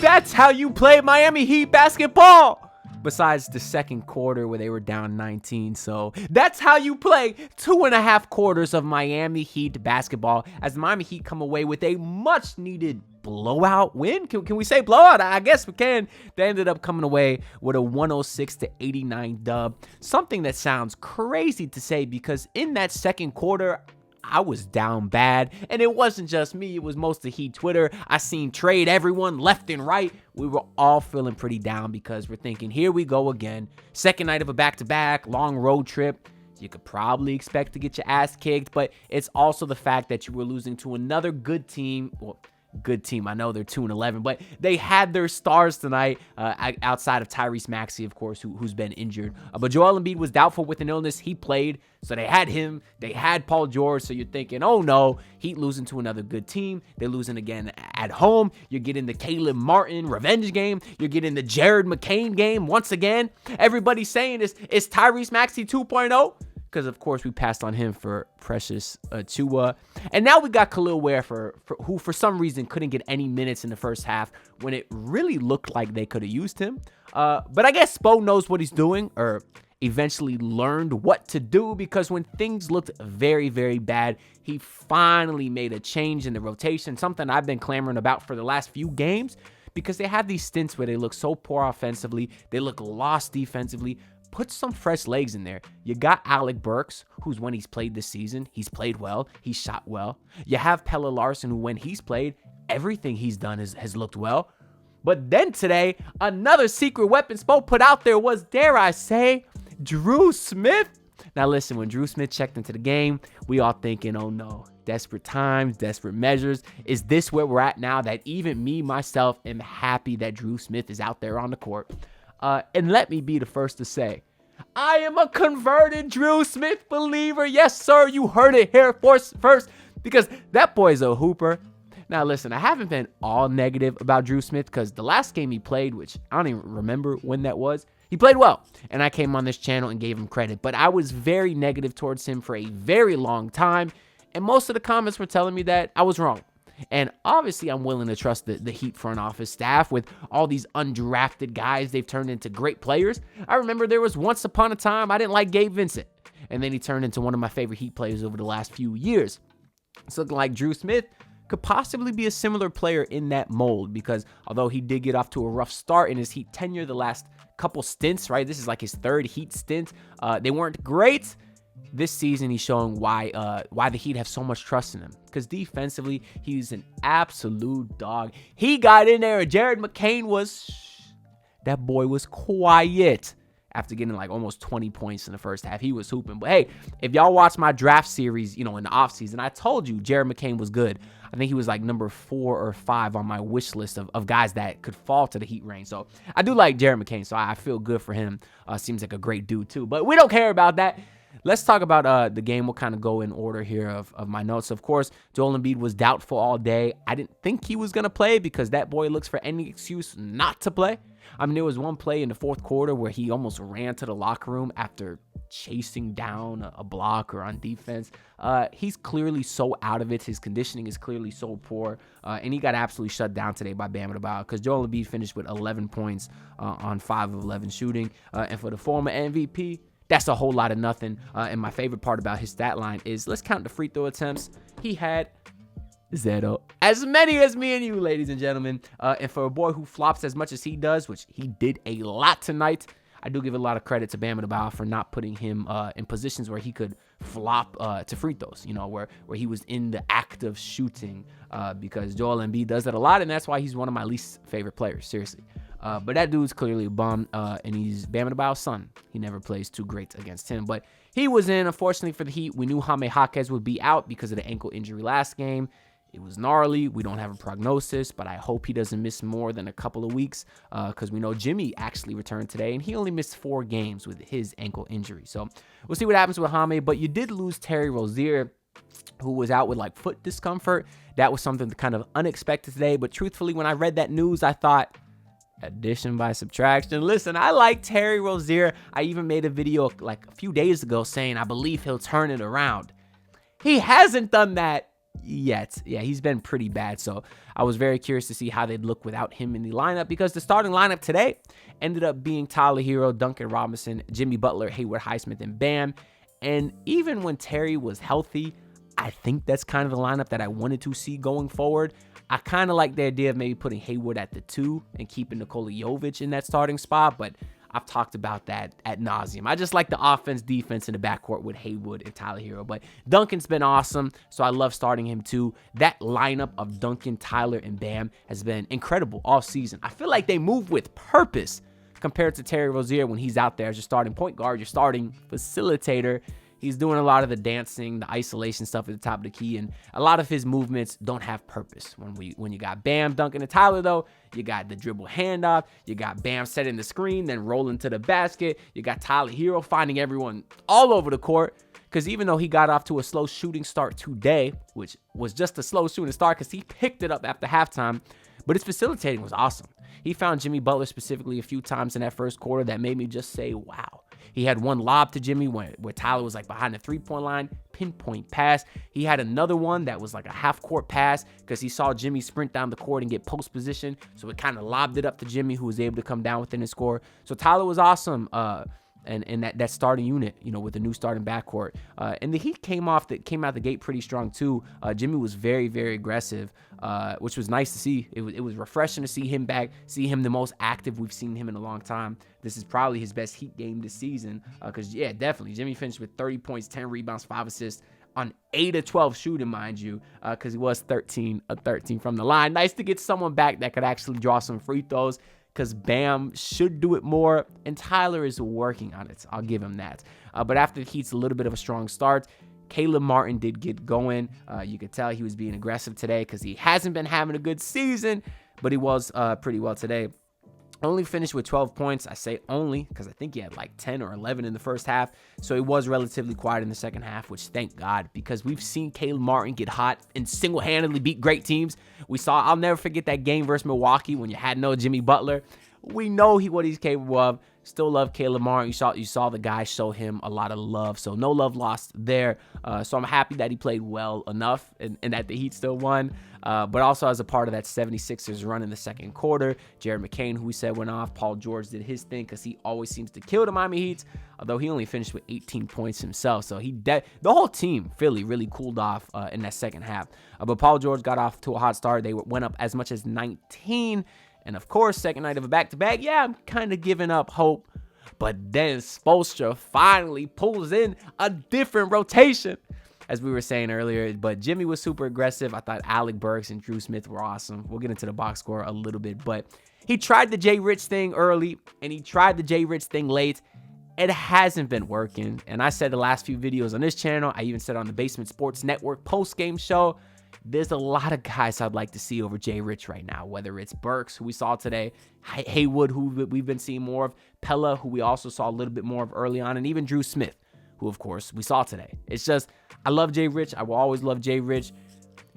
That's how you play Miami Heat basketball. Besides the second quarter where they were down 19. So that's how you play 2.5 quarters of Miami Heat basketball as the Miami Heat come away with a much needed blowout win. Can we say blowout? I guess we can. They ended up coming away with a 106-89 dub. Something that sounds crazy to say because in that second quarter, I was down bad, and it wasn't just me. It was most of Heat Twitter. I seen trade everyone left and right. We were all feeling pretty down because we're thinking, here we go again. Second night of a back-to-back, long road trip. You could probably expect to get your ass kicked, but it's also the fact that you were losing to another good team. Well, good team. I know they're 2-11, but they had their stars tonight outside of Tyrese Maxey, of course, who's been injured. But Joel Embiid was doubtful with an illness. He played, so they had him. They had Paul George, so you're thinking, oh no, Heat losing to another good team. They're losing again at home. You're getting the Caleb Martin revenge game. You're getting the Jared McCain game once again. Everybody's saying is Tyrese Maxey 2.0? Because, of course, we passed on him for Precious Achiuwa. And now we got Khalil Ware, who for some reason couldn't get any minutes in the first half when it really looked like they could have used him. But I guess Spo knows what he's doing, or eventually learned what to do, because when things looked very, very bad, he finally made a change in the rotation, something I've been clamoring about for the last few games, because they have these stints where they look so poor offensively, they look lost defensively. Put some fresh legs in there. You got Alec Burks, who's when he's played this season, he's played well, he's shot well. You have Pelle Larsson, who when he's played, everything he's done has looked well. But then today, another secret weapon Spo put out there was, dare I say, Drew Smith. Now listen, when Drew Smith checked into the game, we all thinking, oh no, desperate times, desperate measures. Is this where we're at now that even me, myself, am happy that Drew Smith is out there on the court? And let me be the first to say, I am a converted Drew Smith believer. Yes, sir, you heard it here first, because that boy's a hooper. Now, listen, I haven't been all negative about Drew Smith because the last game he played, which I don't even remember when that was, he played well. And I came on this channel and gave him credit. But I was very negative towards him for a very long time. And most of the comments were telling me that I was wrong. And obviously, I'm willing to trust the Heat front office staff with all these undrafted guys. They've turned into great players. I remember there was once upon a time I didn't like Gabe Vincent. And then he turned into one of my favorite Heat players over the last few years. It's looking like Drew Smith could possibly be a similar player in that mold, because although he did get off to a rough start in his Heat tenure the last couple stints, right? This is like his third Heat stint. They weren't great. This season, he's showing why the Heat have so much trust in him. Because defensively, he's an absolute dog. He got in there, and Jared McCain that boy was quiet after getting like almost 20 points in the first half. He was hooping. But hey, if y'all watch my draft series, in the offseason, I told you Jared McCain was good. I think he was like number 4 or 5 on my wish list of guys that could fall to the Heat range. So I do like Jared McCain, so I feel good for him. Seems like a great dude too. But we don't care about that. Let's talk about the game. We'll kind of go in order here of my notes. Of course, Joel Embiid was doubtful all day. I didn't think he was going to play because that boy looks for any excuse not to play. I mean, there was one play in the fourth quarter where he almost ran to the locker room after chasing down a blocker on defense. He's clearly so out of it. His conditioning is clearly so poor. And he got absolutely shut down today by Bam Adebayo because Joel Embiid finished with 11 points on 5 of 11 shooting. And for the former MVP, that's a whole lot of nothing. And my favorite part about his stat line is, let's count the free throw attempts. He had 0. As many as me and you, ladies and gentlemen. And for a boy who flops as much as he does, which he did a lot tonight, I do give a lot of credit to Bam Adebayo for not putting him in positions where he could flop to free throws, where he was in the act of shooting, because Joel Embiid does that a lot, and that's why he's one of my least favorite players, seriously. But that dude's clearly a bum, and he's Bam Adebayo's son. He never plays too great against him, but he was in. Unfortunately for the Heat, we knew Jaime Jaquez would be out because of the ankle injury last game. It was gnarly. We don't have a prognosis, but I hope he doesn't miss more than a couple of weeks, because we know Jimmy actually returned today, and he only missed 4 games with his ankle injury. So we'll see what happens with Jaime, but you did lose Terry Rozier, who was out with like foot discomfort. That was something kind of unexpected today, but truthfully, when I read that news, I thought, addition by subtraction. Listen, I like Terry Rozier. I even made a video like a few days ago saying I believe he'll turn it around. He hasn't done that yet. Yeah, he's been pretty bad. So I was very curious to see how they'd look without him in the lineup, because the starting lineup today ended up being Tyler Hero, Duncan Robinson, Jimmy Butler, Hayward Highsmith, and Bam. And even when Terry was healthy, I think that's kind of the lineup that I wanted to see going forward. I kind of like the idea of maybe putting Hayward at the 2 and keeping Nikola Jovic in that starting spot, but I've talked about that ad nauseum. I just like the offense, defense in the backcourt with Hayward and Tyler Hero. But Duncan's been awesome, so I love starting him too. That lineup of Duncan, Tyler, and Bam has been incredible all season. I feel like they move with purpose compared to Terry Rozier when he's out there as your starting point guard, your starting facilitator. He's doing a lot of the dancing, the isolation stuff at the top of the key, and a lot of his movements don't have purpose. When you got Bam, Duncan, and Tyler, though, you got the dribble handoff, you got Bam setting the screen, then rolling to the basket, you got Tyler Hero finding everyone all over the court, because even though he got off to a slow shooting start today, which was just a slow shooting start because he picked it up after halftime, but his facilitating was awesome. He found Jimmy Butler specifically a few times in that first quarter that made me just say, wow. He had one lob to Jimmy where Tyler was like behind the three-point line, pinpoint pass. He had another one that was like a half-court pass because he saw Jimmy sprint down the court and get post position. So it kind of lobbed it up to Jimmy, who was able to come down within the score. So Tyler was awesome. And that starting unit, with the new starting backcourt. And the Heat came out the gate pretty strong too. Jimmy was very, very aggressive, which was nice to see. It was refreshing to see him back, see him the most active we've seen him in a long time. This is probably his best Heat game this season because, yeah, definitely. Jimmy finished with 30 points, 10 rebounds, 5 assists on 8 of 12 shooting, mind you, because he was 13 of 13 from the line. Nice to get someone back that could actually draw some free throws, because Bam should do it more, and Tyler is working on it. I'll give him that. But after the Heat's a little bit of a strong start, Caleb Martin did get going. You could tell he was being aggressive today because he hasn't been having a good season, but he was pretty well today. Only finished with 12 points. I say only because I think he had like 10 or 11 in the first half. So he was relatively quiet in the second half, which thank God, because we've seen Caleb Martin get hot and single-handedly beat great teams. I'll never forget that game versus Milwaukee when you had no Jimmy Butler. We know what he's capable of. Still love Caleb Martin. You saw the guy show him a lot of love. So no love lost there. So I'm happy that he played well enough and that the Heat still won. But also as a part of that 76ers run in the second quarter, Jared McCain, who we said went off, Paul George did his thing because he always seems to kill the Miami Heat, although he only finished with 18 points himself. So the whole team, Philly, really cooled off in that second half. But Paul George got off to a hot start. They went up as much as 19. And of course, second night of a back-to-back, yeah, I'm kind of giving up hope. But then Spoelstra finally pulls in a different rotation, as we were saying earlier. But Jimmy was super aggressive. I thought Alec Burks and Drew Smith were awesome. We'll get into the box score a little bit. But he tried the Jay Rich thing early, and he tried the Jay Rich thing late. It hasn't been working. And I said the last few videos on this channel, I even said on the Basement Sports Network post-game show, there's a lot of guys I'd like to see over Jay Rich right now, whether it's Burks, who we saw today, Haywood, who we've been seeing more of, Pella, who we also saw a little bit more of early on, and even Drew Smith, who, of course, we saw today. It's just, I love Jay Rich. I will always love Jay Rich.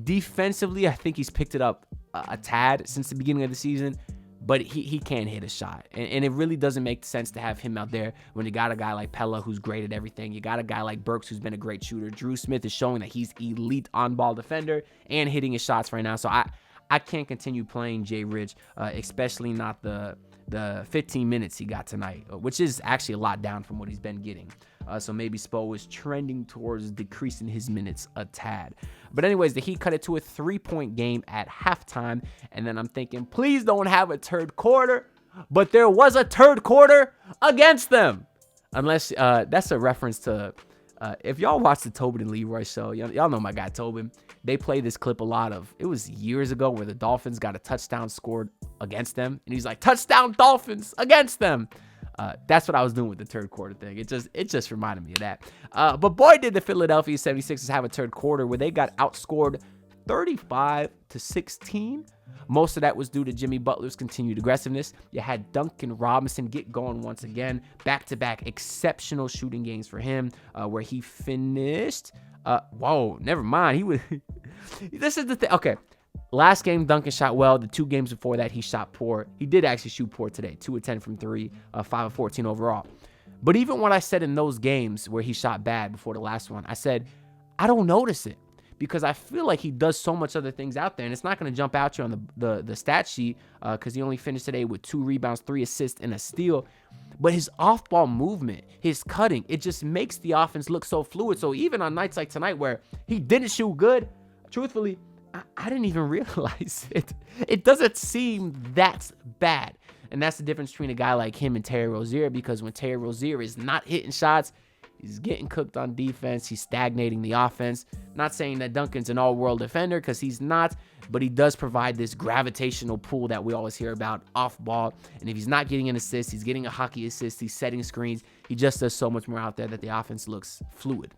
Defensively, I think he's picked it up a tad since the beginning of the season, but he can't hit a shot. And it really doesn't make sense to have him out there when you got a guy like Pella who's great at everything. You got a guy like Burks who's been a great shooter. Drew Smith is showing that he's elite on-ball defender and hitting his shots right now. So I can't continue playing Jay Rich, especially not the 15 minutes he got tonight, which is actually a lot down from what he's been getting. So maybe Spo is trending towards decreasing his minutes a tad. But anyways, the Heat cut it to a 3-point game at halftime. And then I'm thinking, please don't have a third quarter. But there was a third quarter against them. Unless that's a reference to, if y'all watch the Tobin and Leroy show, y'all know my guy Tobin. They play this clip a lot of, it was years ago where the Dolphins got a touchdown scored against them. And he's like, touchdown Dolphins against them. That's what I was doing with the third quarter thing. It just reminded me of that. But boy, did the Philadelphia 76ers have a third quarter where they got outscored 35-16. Most of that was due to Jimmy Butler's continued aggressiveness. You had Duncan Robinson get going once again. Back-to-back exceptional shooting games for him, where he finished. Whoa, never mind. He was. This is the thing. Okay. Last game, Duncan shot well. The 2 games before that, he shot poor. He did actually shoot poor today. 2 of 10 from 3, 5 of 14 overall. But even what I said in those games where he shot bad before the last one, I said, I don't notice it because I feel like he does so much other things out there, and it's not going to jump out you on the stat sheet because he only finished today with 2 rebounds, 3 assists, and a steal. But his off-ball movement, his cutting, it just makes the offense look so fluid. So even on nights like tonight where he didn't shoot good, truthfully, I didn't even realize it. It doesn't seem that bad. And that's the difference between a guy like him and Terry Rozier, because when Terry Rozier is not hitting shots, he's getting cooked on defense. He's stagnating the offense. Not saying that Duncan's an all-world defender, because he's not, but he does provide this gravitational pull that we always hear about off ball. And if he's not getting an assist, he's getting a hockey assist, he's setting screens. He just does so much more out there that the offense looks fluid.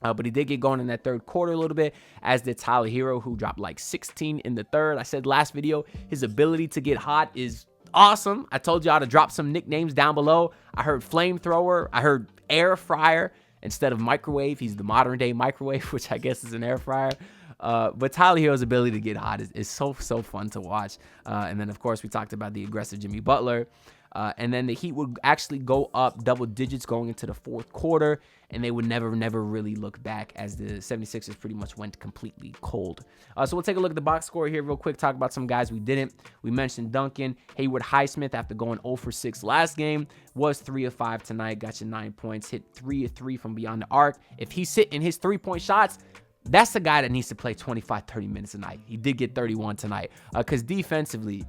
But he did get going in that third quarter a little bit, as did Tyler Hero, who dropped like 16 in the third. I said last video, his ability to get hot is awesome. I told y'all to drop some nicknames down below. I heard flamethrower. I heard air fryer instead of microwave. He's the modern day microwave, which I guess is an air fryer. But Tyler Hero's ability to get hot is so fun to watch. And then, of course, we talked about the aggressive Jimmy Butler. And then the Heat would actually go up double digits going into the fourth quarter, and they would never really look back, as the 76ers pretty much went completely cold. So we'll take a look at the box score here real quick, talk about some guys we didn't. We mentioned Duncan. Hayward Highsmith, after going 0 for 6 last game, was 3 of 5 tonight, got you 9 points, hit 3 of 3 from beyond the arc. If he's hitting his 3-point shots, that's the guy that needs to play 25-30 minutes a night. He did get 31 tonight, because defensively,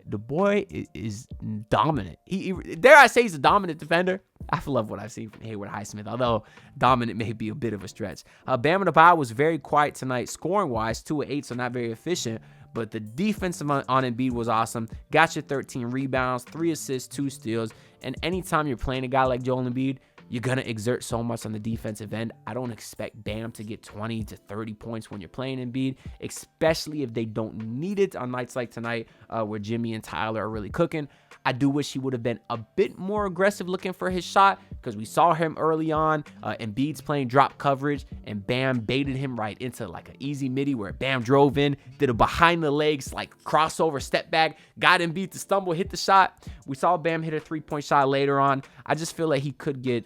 the boy is dominant. He dare I say he's a dominant defender. I love what I've seen from Hayward Highsmith, although dominant may be a bit of a stretch. Bam Adebayo was very quiet tonight, scoring-wise, 2 of 8, so not very efficient. But the defense on Embiid was awesome. Got you 13 rebounds, 3 assists, 2 steals. And anytime you're playing a guy like Joel Embiid, you're going to exert so much on the defensive end. I don't expect Bam to get 20 to 30 points when you're playing Embiid, especially if they don't need it on nights like tonight where Jimmy and Tyler are really cooking. I do wish he would have been a bit more aggressive looking for his shot, because we saw him early on. Embiid's playing drop coverage, and Bam baited him right into like an easy midi where Bam drove in, did a behind the legs, like crossover, step back, got Embiid to stumble, hit the shot. We saw Bam hit a 3-point shot later on. I just feel like he could get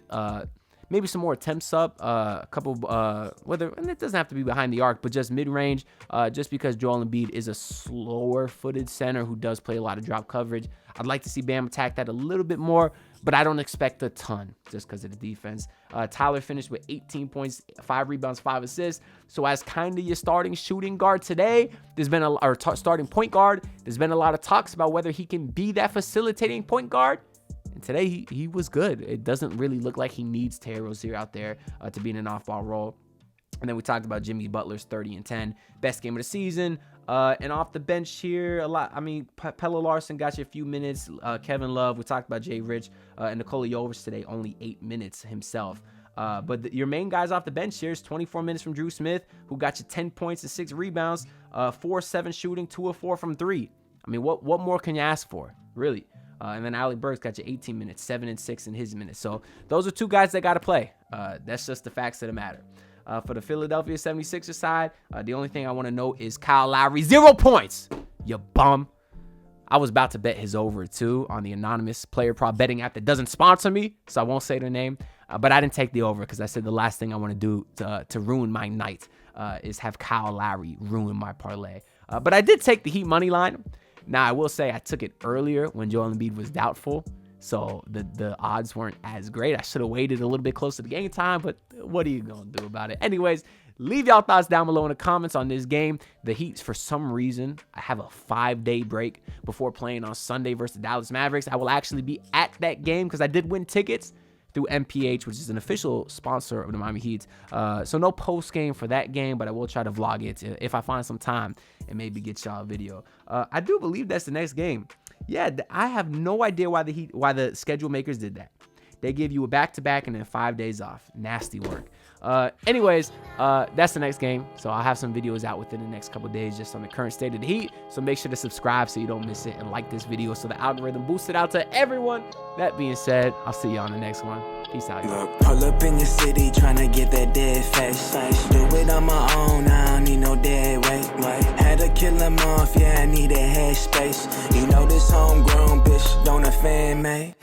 maybe some more attempts up, a couple, and it doesn't have to be behind the arc, but just mid-range, just because Joel Embiid is a slower-footed center who does play a lot of drop coverage. I'd like to see Bam attack that a little bit more, but I don't expect a ton just because of the defense. Tyler finished with 18 points, 5 rebounds, 5 assists. So as kind of your starting shooting guard today, there's been starting point guard, there's been a lot of talks about whether he can be that facilitating point guard. And today, he was good. It doesn't really look like he needs Terry Rozier out there to be in an off-ball role. And then we talked about Jimmy Butler's 30 and 10. Best game of the season. And off the bench here, a lot. I mean, Pelle Larsson got you a few minutes. Kevin Love, we talked about Jay Rich. And Nikola Jovic today, only 8 minutes himself. But your main guys off the bench here is 24 minutes from Drew Smith, who got you 10 points and 6 rebounds, 4-7 shooting, 2 of 4 from 3. I mean, what more can you ask for, really? And then Alec Burks got you 18 minutes, 7 and 6 in his minutes. So those are 2 guys that got to play. That's just the facts of the matter. For the Philadelphia 76ers side, the only thing I want to note is Kyle Lowry, 0 points. You bum. I was about to bet his over, too, on the anonymous player prop betting app that doesn't sponsor me, so I won't say their name. But I didn't take the over because I said the last thing I want to do to ruin my night is have Kyle Lowry ruin my parlay. But I did take the Heat money line. Now, I will say I took it earlier when Joel Embiid was doubtful, so the odds weren't as great. I should have waited a little bit closer to game time, but what are you going to do about it? Anyways, leave y'all thoughts down below in the comments on this game. The Heat, for some reason, I have a 5-day break before playing on Sunday versus the Dallas Mavericks. I will actually be at that game because I did win tickets through MPH, which is an official sponsor of the Miami Heat. So no post game for that game, but I will try to vlog it if I find some time and maybe get y'all a video. I do believe that's the next game. Yeah, I have no idea why the schedule makers did that. They give you a back-to-back and then 5 days off. Nasty work. Anyways, that's the next game. So I'll have some videos out within the next couple days just on the current state of the Heat. So make sure to subscribe so you don't miss it and like this video so the algorithm boosts it out to everyone. That being said, I'll see you on the next one. Peace out, y'all. Pull up in the city trying to get that dead face. Do it on my own, I don't need no dead weight. Had to kill him off, yeah, I need a head space. You know this homegrown bitch don't offend me.